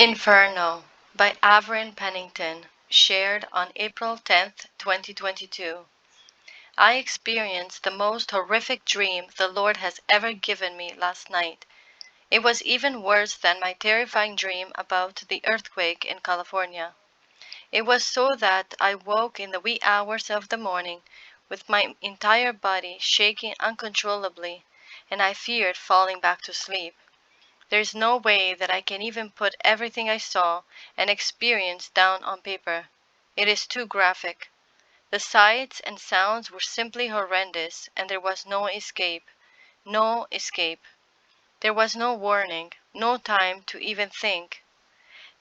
Inferno by Averine Pennington, shared on April 10th, 2022. I experienced the most horrific dream the Lord has ever given me last night. It was even worse than my terrifying dream about the earthquake in California. It was so that I woke in the wee hours of the morning with my entire body shaking uncontrollably, and I feared falling back to sleep. There's no way that I can even put everything I saw and experienced down on paper. It is too graphic. The sights and sounds were simply horrendous, and there was no escape. No escape. There was no warning, no time to even think.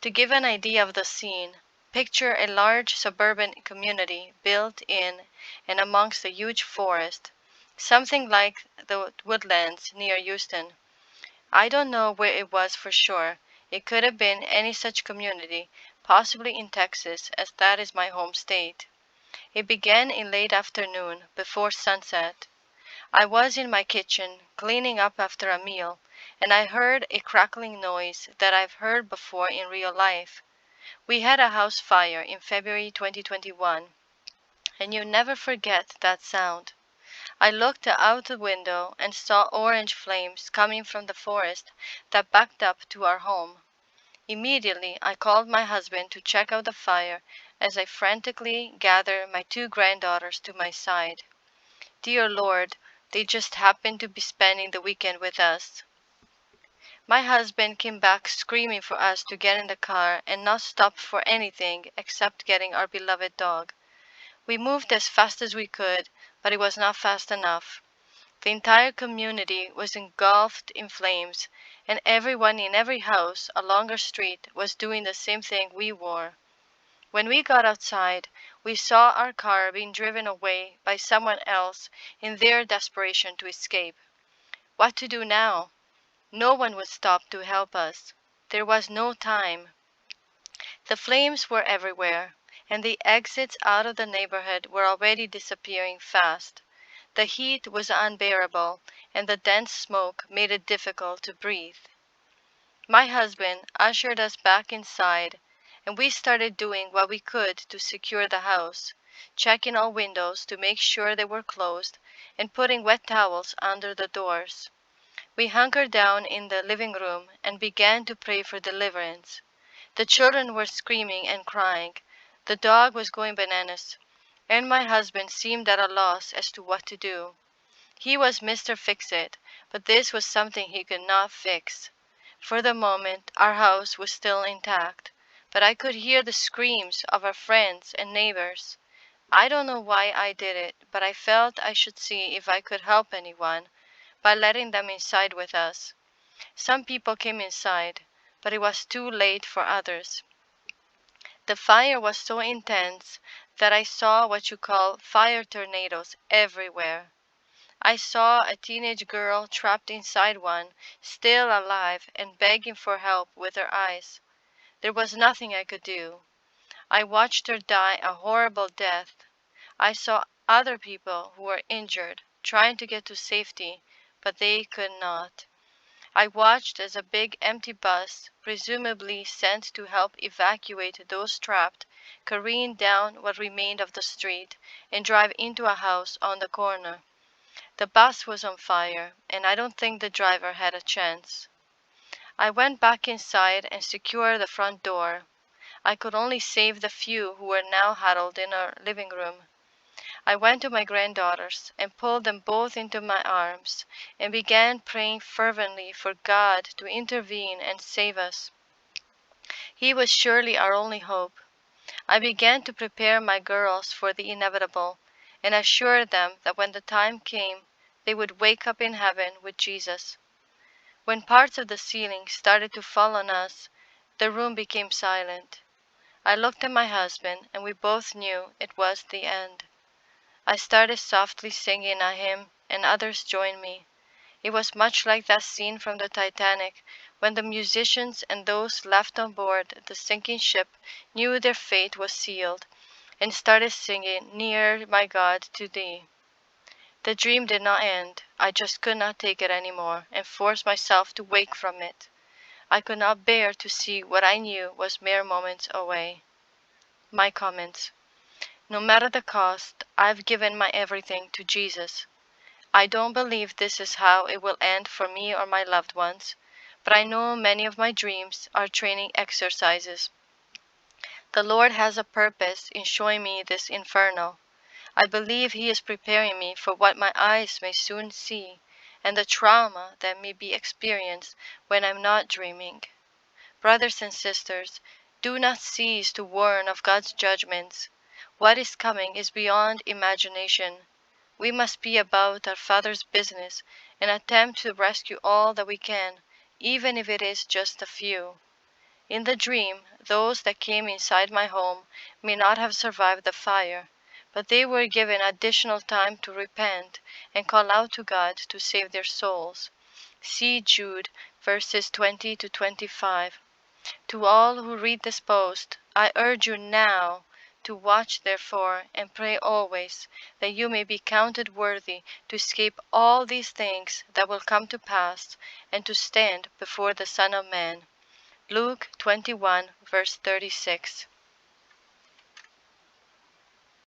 To give an idea of the scene, picture a large suburban community built in and amongst a huge forest, something like the Woodlands near Houston. I don't know where it was for sure. It could have been any such community, possibly in Texas, as that is my home state. It began in late afternoon, before sunset. I was in my kitchen, cleaning up after a meal, and I heard a crackling noise that I've heard before in real life. We had a house fire in February 2021, and you never forget that sound. I looked out the window and saw orange flames coming from the forest that backed up to our home. Immediately I called my husband to check out the fire as I frantically gathered my two granddaughters to my side. Dear Lord, they just happened to be spending the weekend with us. My husband came back screaming for us to get in the car and not stop for anything except getting our beloved dog. We moved as fast as we could, but it was not fast enough. The entire community was engulfed in flames, and everyone in every house along our street was doing the same thing we were. When we got outside, we saw our car being driven away by someone else in their desperation to escape. What to do now? No one would stop to help us. There was no time. The flames were everywhere, and the exits out of the neighborhood were already disappearing fast. The heat was unbearable, and the dense smoke made it difficult to breathe. My husband ushered us back inside, and we started doing what we could to secure the house, checking all windows to make sure they were closed, and putting wet towels under the doors. We hunkered down in the living room and began to pray for deliverance. The children were screaming and crying. The dog was going bananas, and my husband seemed at a loss as to what to do. He was Mr. Fix-It, but this was something he could not fix. For the moment, our house was still intact, but I could hear the screams of our friends and neighbors. I don't know why I did it, but I felt I should see if I could help anyone by letting them inside with us. Some people came inside, but it was too late for others. The fire was so intense that I saw what you call fire tornadoes everywhere. I saw a teenage girl trapped inside one, still alive and begging for help with her eyes. There was nothing I could do. I watched her die a horrible death. I saw other people who were injured, trying to get to safety, but they could not. I watched as a big empty bus, presumably sent to help evacuate those trapped, careened down what remained of the street and drive into a house on the corner. The bus was on fire, and I don't think the driver had a chance. I went back inside and secured the front door. I could only save the few who were now huddled in our living room. I went to my granddaughters and pulled them both into my arms and began praying fervently for God to intervene and save us. He was surely our only hope. I began to prepare my girls for the inevitable and assured them that when the time came, they would wake up in heaven with Jesus. When parts of the ceiling started to fall on us, the room became silent. I looked at my husband, and we both knew it was the end. I started softly singing a hymn, and others joined me. It was much like that scene from the Titanic, when the musicians and those left on board the sinking ship knew their fate was sealed, and started singing, "Near, my God, to Thee." The dream did not end. I just could not take it any more, and forced myself to wake from it. I could not bear to see what I knew was mere moments away. My comments. No matter the cost, I've given my everything to Jesus. I don't believe this is how it will end for me or my loved ones, but I know many of my dreams are training exercises. The Lord has a purpose in showing me this inferno. I believe He is preparing me for what my eyes may soon see, and the trauma that may be experienced when I'm not dreaming. Brothers and sisters, do not cease to warn of God's judgments. What is coming is beyond imagination. We must be about our Father's business and attempt to rescue all that we can, even if it is just a few. In the dream, those that came inside my home may not have survived the fire, but they were given additional time to repent and call out to God to save their souls. See Jude verses 20 to 25. To all who read this post, I urge you now to watch therefore and pray always, that you may be counted worthy to escape all these things that will come to pass, and to stand before the Son of Man. Luke 21 verse 36.